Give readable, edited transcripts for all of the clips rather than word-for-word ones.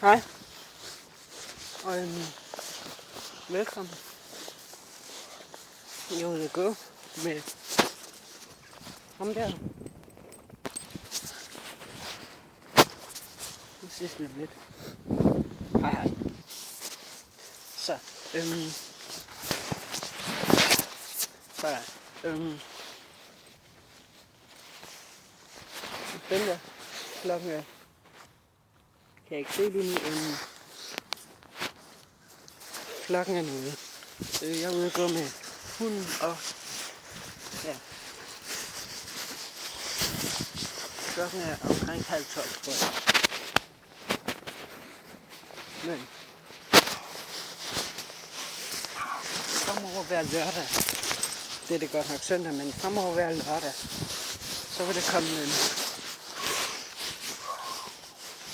Hej, og velkommen. Jeg vil gå med ham der. Nu ses vi lidt. Hej. Så, den der klokken er, kan jeg ikke se lige nu, klokken er nu. Jeg er ude at gå med hunden og ja. Klokken er omkring 11:30, tror jeg. Men fremover hver lørdag, det er det godt nok søndag, men fremover hver lørdag, så vil der komme en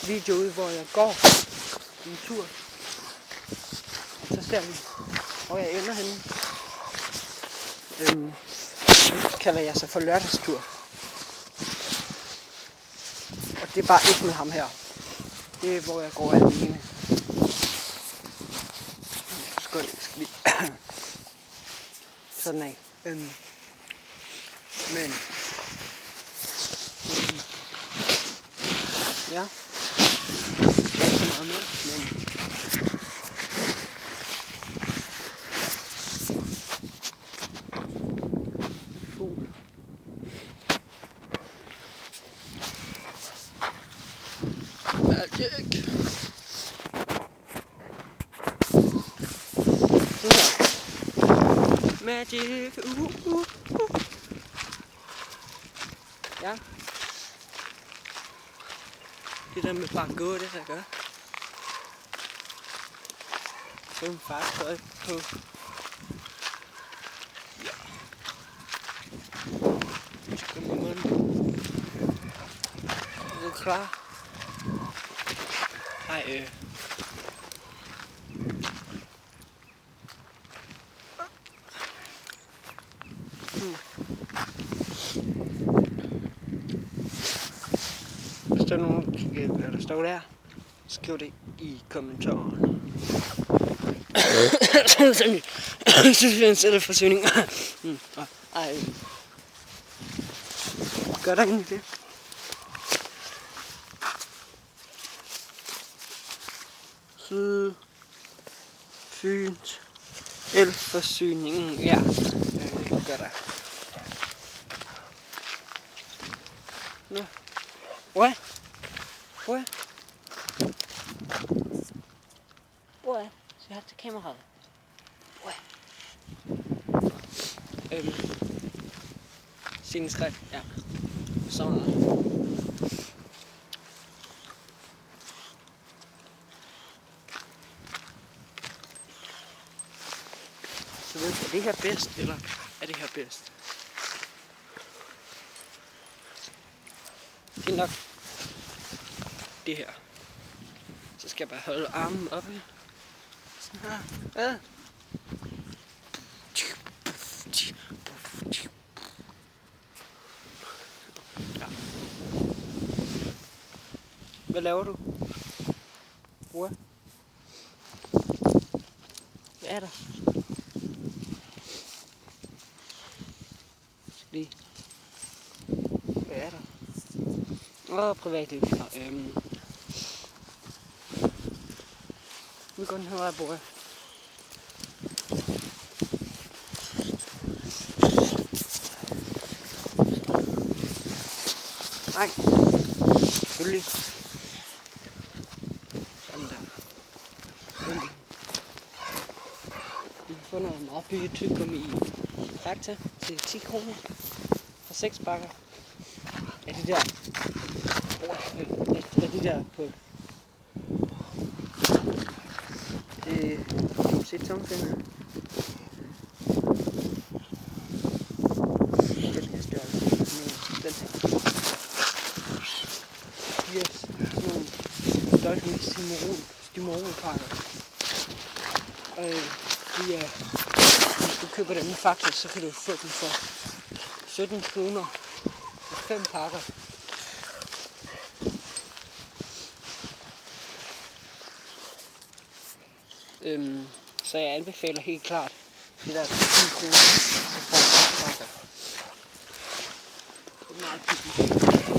video ud, hvor jeg går en tur. Og så ser vi, hvor jeg ender henne. Det kalder jeg så for lørdagstur. Og det er bare ikke med ham her. Det er, hvor jeg går alene. Skål, jeg skal lige. Sådan af. Men. Ja. Ikke så meget mere, men. Fugl. Magic. Magic. Ja. Det der med bare at gå, det der gør. Så en fartøj på. Ja. Skal vi gå ind? Er du klar? Ej, Hvis der er nogen, der kan gætte, hvad der står der, skriv det i kommentarerne. Jeg synes, jeg sætter forsyning. Ej. Gør der egentlig det? Syd Fyns elforsyningen. Ja, det gør der. Nå. What? What? What? Så jeg har til kameraet. What? Sceneskræk, ja. Sådan. Så ved er det her bedst, eller er det her bedst? Det er nok det her. Så skal jeg bare holde armen oppe. Sådan her. Ja. Ja. Hvad laver du? What? Hvad er der? Lige. Hvad er der? Privatliv. Vi går den her vej, bror. Nej. Selvfølgelig. Sådan der. Vi har fundet en meget billig tyggegummi i Fakta til 10 kroner. For 6 bakker. Er de der? Er de der på? Det kan se tomfingeren. Den her størrelse. Den her. Yes. Nogle dolphin stimorolpakker. Og de er, hvis du køber dem i Fakta, så kan du få dem for 17 kroner. Og 5 pakker. Så jeg anbefaler helt klart det der 10 kroner. Det er meget billigt.